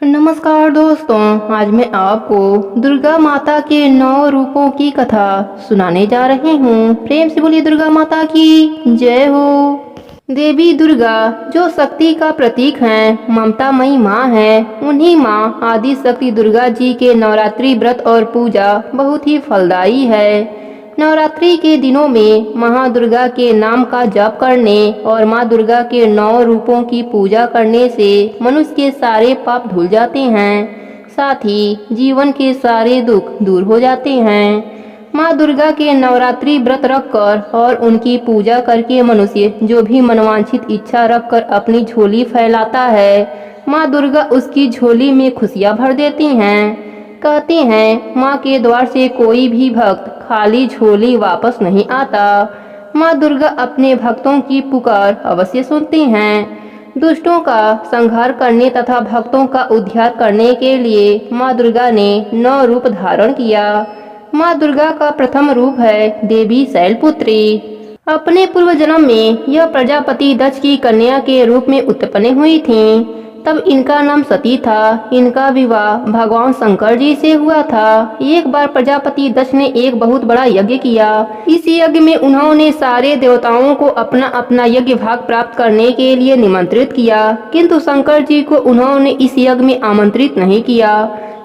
नमस्कार दोस्तों, आज मैं आपको दुर्गा माता के 9 रूपों की कथा सुनाने जा रही हूँ। प्रेम से बोलिए दुर्गा माता की जय हो। देवी दुर्गा जो शक्ति का प्रतीक हैं, ममतामयी माँ है। उन्हीं माँ आदि शक्ति दुर्गा जी के नवरात्रि व्रत और पूजा बहुत ही फलदायी है। नवरात्रि के दिनों में महादुर्गा के नाम का जाप करने और माँ दुर्गा के 9 रूपों की पूजा करने से मनुष्य के सारे पाप धुल जाते हैं, साथ ही जीवन के सारे दुख दूर हो जाते हैं। माँ दुर्गा के नवरात्रि व्रत रखकर और उनकी पूजा करके मनुष्य जो भी मनवांछित इच्छा रखकर अपनी झोली फैलाता है, माँ दुर्गा उसकी झोली में खुशियाँ भर देती हैं। कहते हैं माँ के द्वार से कोई भी भक्त खाली झोली वापस नहीं आता। माँ दुर्गा अपने भक्तों की पुकार अवश्य सुनती हैं। दुष्टों का संहार करने तथा भक्तों का उद्धार करने के लिए माँ दुर्गा ने 9 रूप धारण किया। माँ दुर्गा का प्रथम रूप है देवी शैलपुत्री। अपने पूर्व जन्म में यह प्रजापति दक्ष की कन्या के रूप में उत्पन्न हुई थीं। तब इनका नाम सती था। इनका विवाह भगवान शंकर जी से हुआ था। एक बार प्रजापति दक्ष ने एक बहुत बड़ा यज्ञ किया। इस यज्ञ में उन्होंने सारे देवताओं को अपना अपना यज्ञ भाग प्राप्त करने के लिए निमंत्रित किया, किंतु शंकर जी को उन्होंने इस यज्ञ में आमंत्रित नहीं किया।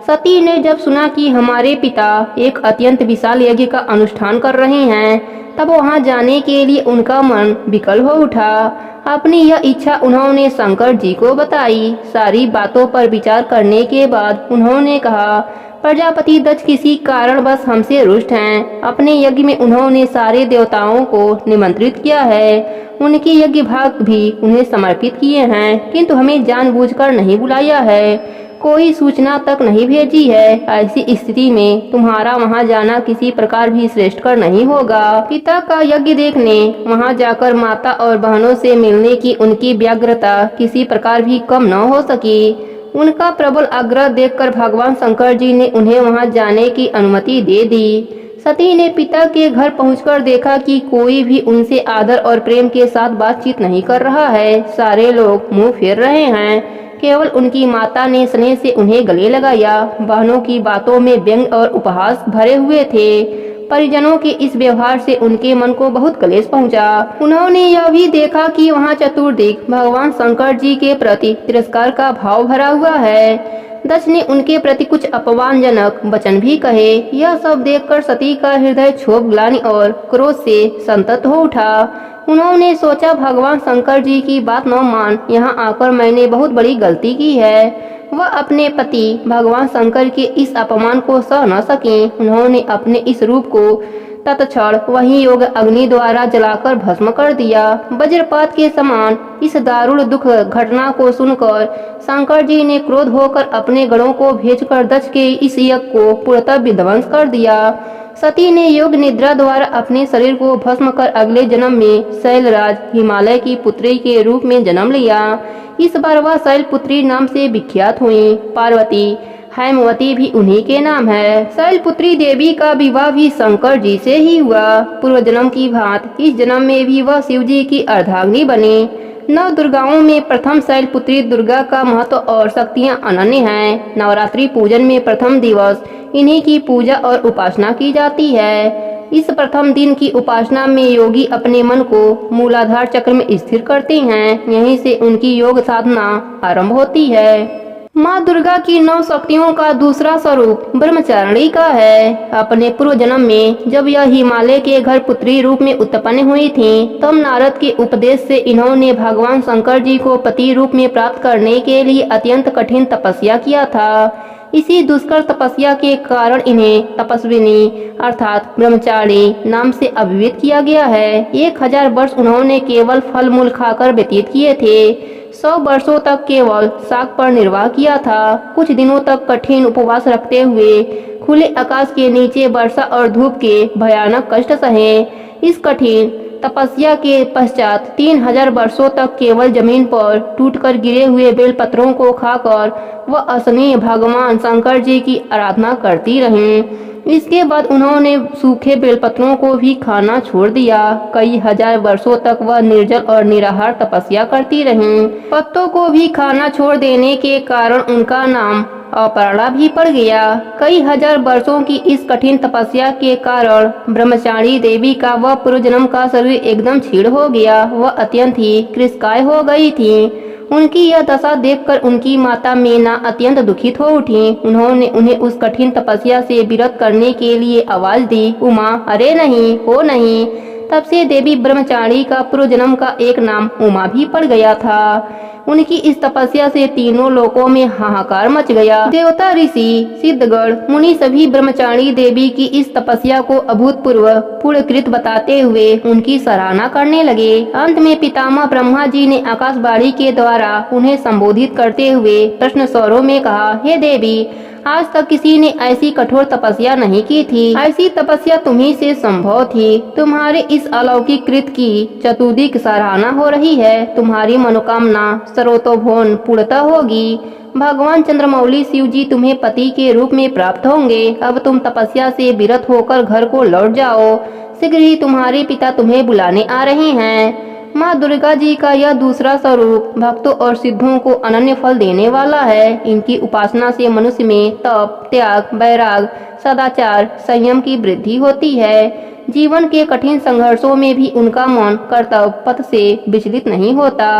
सती ने जब सुना कि हमारे पिता एक अत्यंत विशाल यज्ञ का अनुष्ठान कर रहे हैं, तब वहां जाने के लिए उनका मन विकल हो उठा। अपनी यह इच्छा उन्होंने शंकर जी को बताई। सारी बातों पर विचार करने के बाद उन्होंने कहा, प्रजापति दक्ष किसी कारणवश हमसे रुष्ट हैं। अपने यज्ञ में उन्होंने सारे देवताओं को निमंत्रित किया है, उनके यज्ञ भाग भी उन्हें समर्पित किए हैं, किंतु हमें जानबूझकर नहीं बुलाया है, कोई सूचना तक नहीं भेजी है। ऐसी स्थिति में तुम्हारा वहां जाना किसी प्रकार भी श्रेष्ठकर नहीं होगा। पिता का यज्ञ देखने वहां जाकर माता और बहनों से मिलने की उनकी व्यग्रता किसी प्रकार भी कम न हो सकी। उनका प्रबल आग्रह देखकर भगवान शंकर जी ने उन्हें वहां जाने की अनुमति दे दी। सती ने पिता के घर पहुंचकर देखा कि कोई भी उनसे आदर और प्रेम के साथ बातचीत नहीं कर रहा है। सारे लोग मुंह फेर रहे हैं। केवल उनकी माता ने स्नेह से उन्हें गले लगाया। बहनों की बातों में व्यंग और उपहास भरे हुए थे। परिजनों के इस व्यवहार से उनके मन को बहुत क्लेश पहुंचा। उन्होंने यह भी देखा कि वहां चतुर्दिक भगवान शंकर जी के प्रति तिरस्कार का भाव भरा हुआ है। दक्ष ने उनके प्रति कुछ अपमानजनक वचन भी कहे। यह सब देखकर सती का हृदय क्षोभ, ग्लानि और क्रोध से संतप्त हो उठा। उन्होंने सोचा, भगवान शंकर जी की बात न मान यहाँ आकर मैंने बहुत बड़ी गलती की है। वह अपने पति भगवान शंकर के इस अपमान को सह न सके। उन्होंने अपने इस रूप को तत्क्षण वही योग अग्नि द्वारा जलाकर भस्म कर दिया। वज्रपात के समान इस दारुण दुख घटना को सुनकर शंकर जी ने क्रोध होकर अपने गणों को भेजकर दक्ष के इस यज्ञ को पूर्णतः विध्वंस कर दिया। सती ने योग निद्रा द्वारा अपने शरीर को भस्म कर अगले जन्म में शैलराज हिमालय की पुत्री के रूप में जन्म लिया। इस बार वह शैलपुत्री नाम से विख्यात हुई। पार्वती, हैमवती भी उन्हीं के नाम है। शैलपुत्री देवी का विवाह भी शंकर जी से ही हुआ। पूर्व जन्म की भांति इस जन्म में भी वह शिव जी की अर्धांगिनी बनी। 9 दुर्गाओं में प्रथम शैलपुत्री दुर्गा का महत्व और शक्तियां अनन्य हैं। नवरात्रि पूजन में प्रथम दिवस इन्हीं की पूजा और उपासना की जाती है। इस प्रथम दिन की उपासना में योगी अपने मन को मूलाधार चक्र में स्थिर करते हैं। यहीं से उनकी योग साधना आरंभ होती है। माँ दुर्गा की 9 शक्तियों का दूसरा स्वरूप ब्रह्मचारिणी का है। अपने पूर्व जन्म में जब यह हिमालय के घर पुत्री रूप में उत्पन्न हुई थीं, तब नारद के उपदेश से इन्होंने भगवान शंकर जी को पति रूप में प्राप्त करने के लिए अत्यंत कठिन तपस्या किया था। इसी दुष्कर तपस्या के कारण इन्हें तपस्विनी अर्थात ब्रह्मचारिणी नाम से अभिहित किया गया है। 1000 वर्ष उन्होंने केवल फल मूल खाकर व्यतीत किए थे। 100 वर्षों तक केवल शाक पर निर्वाह किया था। कुछ दिनों तक कठिन उपवास रखते हुए खुले आकाश के नीचे वर्षा और धूप के भयानक कष्ट सहे। इस कठिन तपस्या के पश्चात 3000 वर्षों तक केवल जमीन पर टूटकर गिरे हुए बेलपत्रों को खाकर वह असनीय भगवान शंकर जी की आराधना करती रहीं। इसके बाद उन्होंने सूखे बेलपत्रों को भी खाना छोड़ दिया। कई हजार वर्षों तक वह निर्जल और निराहार तपस्या करती रहीं। पत्तों को भी खाना छोड़ देने के कारण उनका नाम अपर्णा भी पड़ गया। कई हजार वर्षों की इस कठिन तपस्या के कारण ब्रह्मचारी देवी का वह पूर्व जन्म का शरीर एकदम क्षीण हो गया। वह अत्यंत ही कृशकाय हो गई थी। उनकी यह दशा देखकर उनकी माता मीना अत्यंत दुखित हो उठी। उन्होंने उन्हें उस कठिन तपस्या से विरत करने के लिए आवाज दी, उमा, अरे नहीं, हो नहीं। तब से देवी ब्रह्मचारी का पूर्व जन्म का एक नाम उमा भी पड़ गया था। उनकी इस तपस्या से तीनों लोकों में हाहाकार मच गया। देवता, ऋषि, सिद्धगण, मुनि सभी ब्रह्मचारी देवी की इस तपस्या को अभूतपूर्व पुण्यकृत बताते हुए उनकी सराहना करने लगे। अंत में पितामह ब्रह्मा जी ने आकाशवाणी के द्वारा उन्हें संबोधित करते हुए प्रश्न स्वरों में कहा, हे देवी, आज तक किसी ने ऐसी कठोर तपस्या नहीं की थी। ऐसी तपस्या तुम्ही से संभव थी। तुम्हारे इस अलौकिक कृत की चतुर्दिक सराहना हो रही है। तुम्हारी मनोकामना सर्वतोभुवन पूर्णतः होगी। भगवान चंद्रमौली शिव जी तुम्हें पति के रूप में प्राप्त होंगे। अब तुम तपस्या से विरत होकर घर को लौट जाओ। शीघ्र ही तुम्हारे पिता तुम्हें बुलाने आ रहे हैं। माँ दुर्गा जी का यह दूसरा स्वरूप भक्तों और सिद्धों को अनन्य फल देने वाला है। इनकी उपासना से मनुष्य में तप, त्याग, वैराग, सदाचार, संयम की वृद्धि होती है। जीवन के कठिन संघर्षों में भी उनका मन कर्तव्य पथ से विचलित नहीं होता।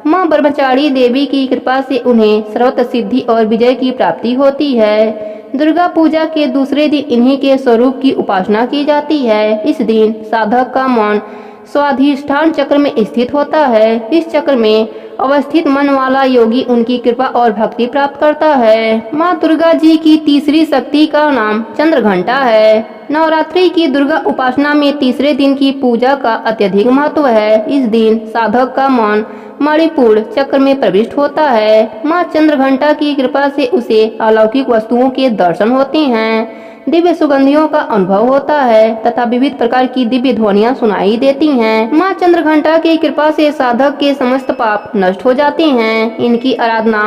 माँ ब्रह्मचारी देवी की कृपा से उन्हें सर्वत्र सिद्धि और विजय की प्राप्ति होती है। दुर्गा पूजा के दूसरे दिन इन्हीं के स्वरूप की उपासना की जाती है। इस दिन साधक का मन स्वाधिष्ठान चक्र में स्थित होता है। इस चक्र में अवस्थित मन वाला योगी उनकी कृपा और भक्ति प्राप्त करता है। माँ दुर्गा जी की तीसरी शक्ति का नाम चंद्र घंटा है। नवरात्रि की दुर्गा उपासना में तीसरे दिन की पूजा का अत्यधिक महत्व है। इस दिन साधक का मन मणिपुर चक्र में प्रविष्ट होता है। माँ चंद्र घंटा की कृपा से उसे अलौकिक वस्तुओं के दर्शन होते हैं, दिव्य सुगंधियों का अनुभव होता है तथा विविध प्रकार की दिव्य ध्वनियाँ सुनाई देती हैं। माँ चंद्र घंटा की कृपा से साधक के समस्त पाप नष्ट हो जाते हैं। इनकी आराधना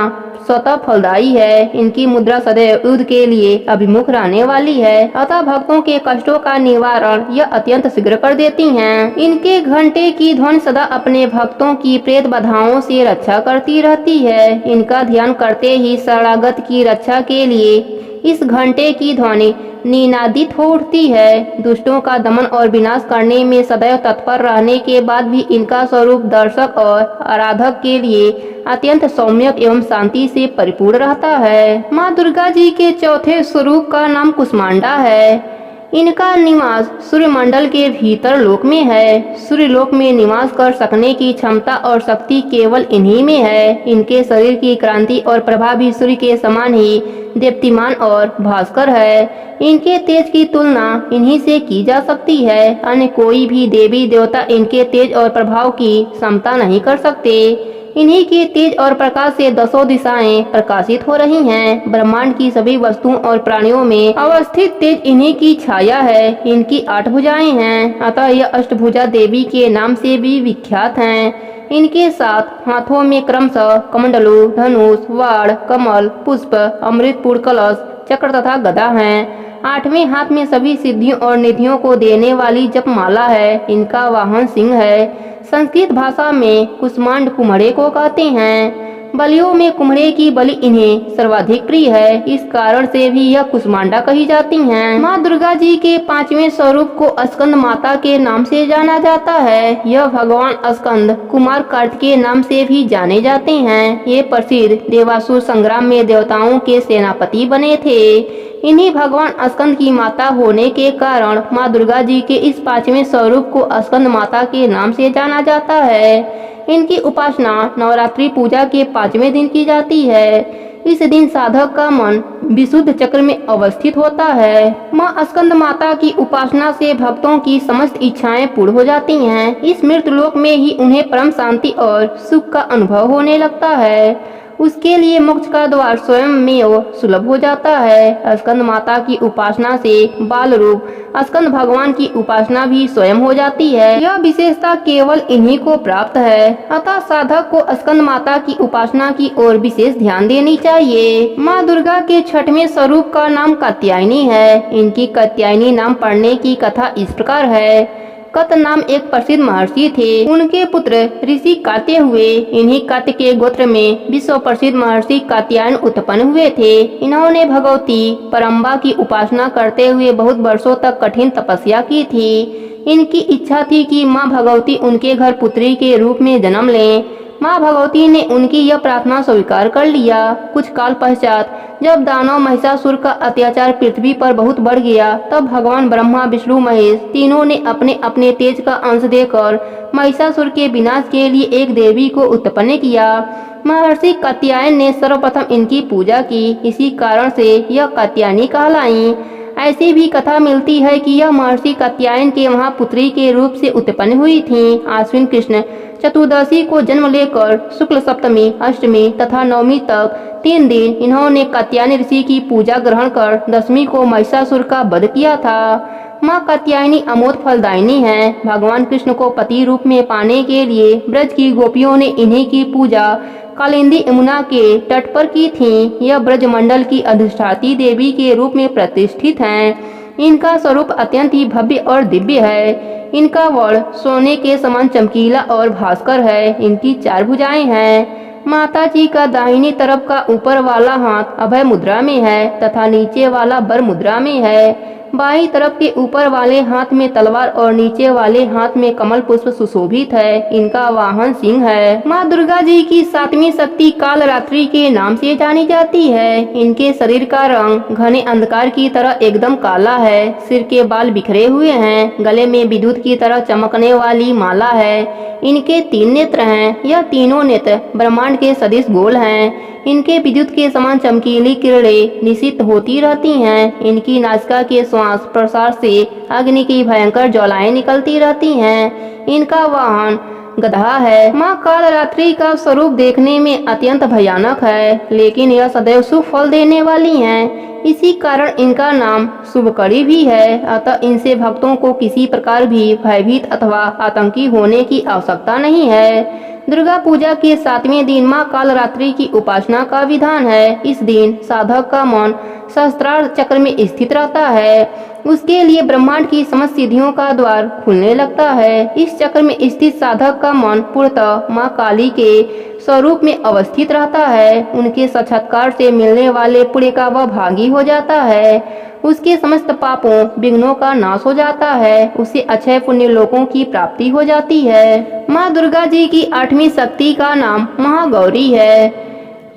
स्वतः फलदायी है। इनकी मुद्रा सदैव युद्ध के लिए अभिमुख रहने वाली है, अतः भक्तों के कष्टों का निवारण यह अत्यंत शीघ्र कर देती हैं। इनके घंटे की ध्वनि सदा अपने भक्तों की प्रेत बाधाओं से रक्षा करती रहती है। इनका ध्यान करते ही शरणागत की रक्षा के लिए इस घंटे की ध्वनि निनादित हो उठती है। दुष्टों का दमन और विनाश करने में सदैव तत्पर रहने के बाद भी इनका स्वरूप दर्शक और आराधक के लिए अत्यंत सौम्य एवं शांति से परिपूर्ण रहता है। माँ दुर्गा जी के चौथे स्वरूप का नाम कुष्मांडा है। इनका निवास सूर्यमंडल के भीतर लोक में है। सूर्य लोक में निवास कर सकने की क्षमता और शक्ति केवल इन्हीं में है। इनके शरीर की क्रांति और प्रभा भी सूर्य के समान ही दीप्तिमान और भास्कर है। इनके तेज की तुलना इन्हीं से की जा सकती है। अन्य कोई भी देवी देवता इनके तेज और प्रभाव की समता नहीं कर सकते। इन्हीं के तेज और प्रकाश से दसों दिशाएं प्रकाशित हो रही हैं। ब्रह्मांड की सभी वस्तुओं और प्राणियों में अवस्थित तेज इन्हीं की छाया है। इनकी 8 भुजाएं हैं, अतः यह अष्टभुजा देवी के नाम से भी विख्यात हैं। इनके साथ हाथों में क्रमशः कमंडलू, धनुष, वाड़, कमल, पुष्प, अमृतपुर कलश, चक्र तथा गदा हैं। 8वें हाथ में सभी सिद्धियों और निधियों को देने वाली जपमाला है। इनका वाहन सिंह है। संस्कृत भाषा में कुष्मांड कुम्हड़े को कहते हैं। बलियों में कुम्हड़े की बलि इन्हें सर्वाधिक प्रिय है। इस कारण से भी यह कुष्मांडा कही जाती हैं। माँ दुर्गा जी के 5वें स्वरूप को स्कंद माता के नाम से जाना जाता है। यह भगवान स्कंद कुमार कार्तिकेय नाम से भी जाने जाते हैं। ये प्रसिद्ध देवासुर संग्राम में देवताओं के सेनापति बने थे। इन्हीं भगवान स्कंद की माता होने के कारण माँ दुर्गा जी के इस 5वें स्वरूप को स्कंद माता के नाम से जाना जाता है। इनकी उपासना नवरात्रि पूजा के 5वें दिन की जाती है। इस दिन साधक का मन विशुद्ध चक्र में अवस्थित होता है। माँ स्कंद माता की उपासना से भक्तों की समस्त इच्छाएं पूर्ण हो जाती हैं। इस मृत लोक में ही उन्हें परम शांति और सुख का अनुभव होने लगता है। उसके लिए मोक्ष का द्वार स्वयं में सुलभ हो जाता है। स्कंद माता की उपासना से बाल रूप स्कंद भगवान की उपासना भी स्वयं हो जाती है। यह विशेषता केवल इन्हीं को प्राप्त है। अतः साधक को स्कंद माता की उपासना की ओर विशेष ध्यान देनी चाहिए। माँ दुर्गा के छठवें स्वरूप का नाम कात्यायनी है। इनकी कात्यायनी नाम पढ़ने की कथा इस प्रकार है। कत नाम एक प्रसिद्ध महर्षि थे। उनके पुत्र ऋषि कात्य हुए। इन्हीं कात्य के गोत्र में विश्व प्रसिद्ध महर्षि कात्यायन उत्पन्न हुए थे। इन्होंने भगवती परम्बा की उपासना करते हुए बहुत वर्षों तक कठिन तपस्या की थी। इनकी इच्छा थी कि माँ भगवती उनके घर पुत्री के रूप में जन्म लें। माँ भगवती ने उनकी यह प्रार्थना स्वीकार कर लिया। कुछ काल पश्चात जब दानव महिषासुर का अत्याचार पृथ्वी पर बहुत बढ़ गया, तब भगवान ब्रह्मा विष्णु महेश तीनों ने अपने अपने तेज का अंश देकर महिषासुर के विनाश के लिए एक देवी को उत्पन्न किया। महर्षि कात्यायन ने सर्वप्रथम इनकी पूजा की। इसी कारण से यह कात्यायनी कहलाई। ऐसी भी कथा मिलती है कि यह महर्षि कात्यायन के महापुत्री के रूप से उत्पन्न हुई थीं। आश्विन कृष्ण चतुर्दशी को जन्म लेकर शुक्ल सप्तमी, अष्टमी तथा नवमी तक 3 दिन इन्होंने कात्यायनी ऋषि की पूजा ग्रहण कर दशमी को महिषासुर का वध किया था। माँ कात्यायनी अमोघ फलदायिनी है। भगवान कृष्ण को पति रूप में पाने के लिए ब्रज की गोपियों ने इन्हीं की पूजा कालिंदी यमुना के तट पर की थी। यह ब्रजमंडल की अधिष्ठात्री देवी के रूप में प्रतिष्ठित हैं। इनका स्वरूप अत्यंत ही भव्य और दिव्य है। इनका वर्ण सोने के समान चमकीला और भास्कर है। इनकी 4 भुजाएं हैं। माता जी का दाहिनी तरफ का ऊपर वाला हाथ अभय मुद्रा में है तथा नीचे वाला वर मुद्रा में है। बाईं तरफ के ऊपर वाले हाथ में तलवार और नीचे वाले हाथ में कमल पुष्प सुशोभित है। इनका वाहन सिंह है। माँ दुर्गा जी की 7वीं शक्ति कालरात्रि के नाम से जानी जाती है। इनके शरीर का रंग घने अंधकार की तरह एकदम काला है। सिर के बाल बिखरे हुए हैं। गले में विद्युत की तरह चमकने वाली माला है। इनके 3 नेत्र हैं। यह तीनों नेत्र ब्रह्मांड के सदिश गोल हैं। इनके विद्युत के समान चमकीली किरणें निश्चित होती रहती हैं। इनकी नासिका के श्वास प्रश्वास से अग्नि की भयंकर ज्वालाएं निकलती रहती हैं। इनका वाहन गधा है। माँ कालरात्रि का स्वरूप देखने में अत्यंत भयानक है, लेकिन यह सदैव शुभ फल देने वाली हैं। इसी कारण इनका नाम शुभकरी भी है। अतः इनसे भक्तों को किसी प्रकार भी भयभीत अथवा आतंकी होने की आवश्यकता नहीं है। दुर्गा पूजा के 7वें दिन माँ कालरात्रि की उपासना का विधान है। इस दिन साधक का मन सहस्त्रार चक्र में स्थित रहता है। उसके लिए ब्रह्मांड की समस्त सिद्धियों का द्वार खुलने लगता है। इस चक्र में स्थित साधक का मन पूर्णतः माँ काली के स्वरूप में अवस्थित रहता है। उनके साक्षात्कार से मिलने वाले पुण्य का वह भागी हो जाता है। उसके समस्त पापों विघ्नों का नाश हो जाता है। उसे अक्षय पुण्य लोकों की प्राप्ति हो जाती है। माँ दुर्गा जी की 8वीं शक्ति का नाम महागौरी है।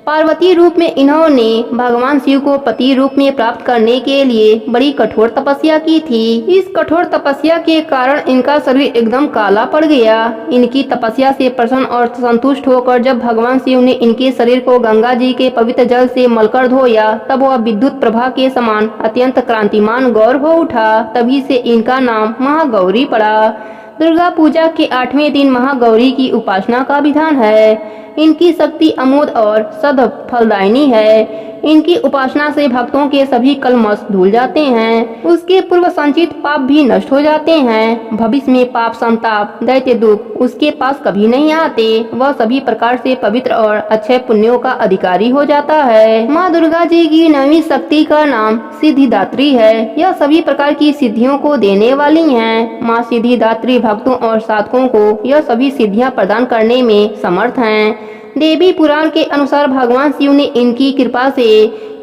पार्वती रूप में इन्होंने भगवान शिव को पति रूप में प्राप्त करने के लिए बड़ी कठोर तपस्या की थी। इस कठोर तपस्या के कारण इनका शरीर एकदम काला पड़ गया। इनकी तपस्या से प्रसन्न और संतुष्ट होकर जब भगवान शिव ने इनके शरीर को गंगा जी के पवित्र जल से मलकर धोया, तब वह विद्युत प्रभा के समान अत्यंत क्रांतिमान गौर हो उठा। तभी से इनका नाम महागौरी पड़ा। दुर्गा पूजा के 8वें दिन महागौरी की उपासना का विधान है। इनकी शक्ति अमोघ और सद फलदायिनी है। इनकी उपासना से भक्तों के सभी कलमश धुल जाते हैं। उसके पूर्व संचित पाप भी नष्ट हो जाते हैं। भविष्य में पाप, संताप, दैत्य दुख उसके पास कभी नहीं आते। वह सभी प्रकार से पवित्र और अच्छे पुण्यों का अधिकारी हो जाता है। माँ दुर्गा जी की 9वीं शक्ति का नाम सिद्धिदात्री है। यह सभी प्रकार की सिद्धियों को देने वाली हैं। माँ सिद्धिदात्री भक्तों और साधकों को यह सभी सिद्धियां प्रदान करने में समर्थ हैं। देवी पुराण के अनुसार भगवान शिव ने इनकी कृपा से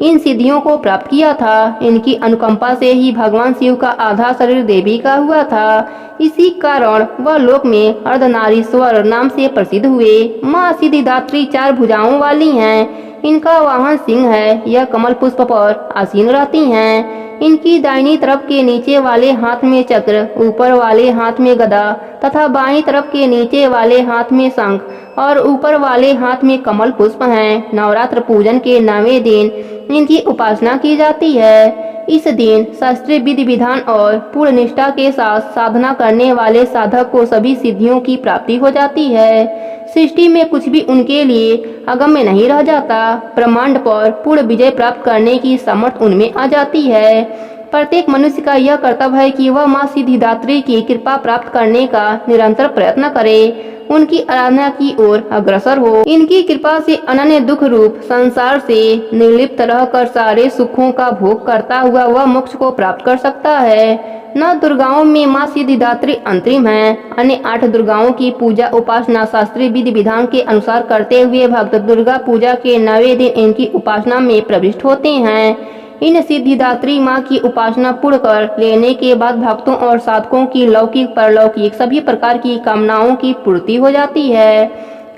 इन सिद्धियों को प्राप्त किया था। इनकी अनुकंपा से ही भगवान शिव का आधा शरीर देवी का हुआ था। इसी कारण वह लोक में अर्धनारीश्वर नाम से प्रसिद्ध हुए। माँ सिद्धिदात्री 4 भुजाओं वाली हैं। इनका वाहन सिंह है। यह कमल पुष्प पर आसीन रहती हैं। इनकी दाहिनी तरफ के नीचे वाले हाथ में चक्र, ऊपर वाले हाथ में गदा तथा बाईं तरफ के नीचे वाले हाथ में शंख और ऊपर वाले हाथ में कमल पुष्प हैं। नवरात्र पूजन के 9वें दिन इनकी उपासना की जाती है। इस दिन शास्त्रीय विधि विधान और पूर्ण निष्ठा के साथ साधना करने वाले साधक को सभी सिद्धियों की प्राप्ति हो जाती है। सृष्टि में कुछ भी उनके लिए अगम्य नहीं रह जाता। ब्रह्मांड पर पूर्ण विजय प्राप्त करने की सामर्थ्य उनमें आ जाती है। प्रत्येक मनुष्य का यह कर्तव्य है कि वह माँ सिद्धिदात्री की कृपा प्राप्त करने का निरंतर प्रयत्न करे, उनकी आराधना की ओर अग्रसर हो। इनकी कृपा से अनन्य दुख रूप संसार से निर्लिप्त रहकर सारे सुखों का भोग करता हुआ वह मोक्ष को प्राप्त कर सकता है। 9 दुर्गाओं में माँ सिद्धिदात्री अंतरिम है। अन्य 8 दुर्गाओं की पूजा उपासना शास्त्रीय विधि विधान के अनुसार करते हुए भक्त दुर्गा पूजा के 9वें दिन इनकी उपासना में प्रविष्ट होते हैं। इन सिद्धिदात्री माँ की उपासना पूर्ण कर लेने के बाद भक्तों और साधकों की लौकिक परलौकिक सभी प्रकार की कामनाओं की पूर्ति हो जाती है।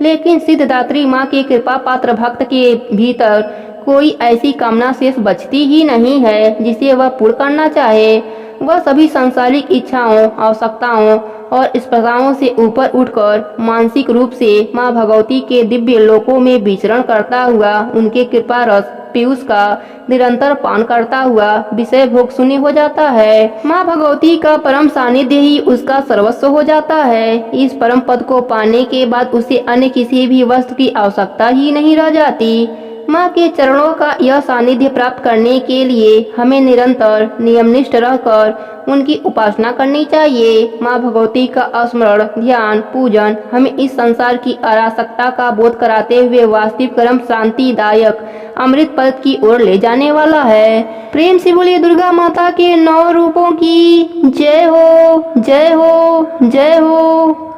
लेकिन सिद्धिदात्री माँ के कृपा पात्र भक्त के भीतर कोई ऐसी कामना शेष बचती ही नहीं है जिसे वह पूर्ण करना चाहे। वह सभी सांसारिक इच्छाओं, आवश्यकताओं और स्पर्धाओं से ऊपर उठकर मानसिक रूप से माँ भगवती के दिव्य लोकों में विचरण करता हुआ उनके कृपा रस पीयूष का निरंतर पान करता हुआ विषय भोग शून्य हो जाता है। माँ भगवती का परम सानिध्य ही उसका सर्वस्व हो जाता है। इस परम पद को पाने के बाद उसे अन्य किसी भी वस्तु की आवश्यकता ही नहीं रह जाती। माँ के चरणों का यह सानिध्य प्राप्त करने के लिए हमें निरंतर नियमनिष्ठ रहकर उनकी उपासना करनी चाहिए। माँ भगवती का स्मरण, ध्यान, पूजन हमें इस संसार की अराजकता का बोध कराते हुए वास्तविक परम शांतिदायक अमृत पद की ओर ले जाने वाला है। प्रेम से बोलिए दुर्गा माता के 9 रूपों की जय हो, जय हो, जय हो।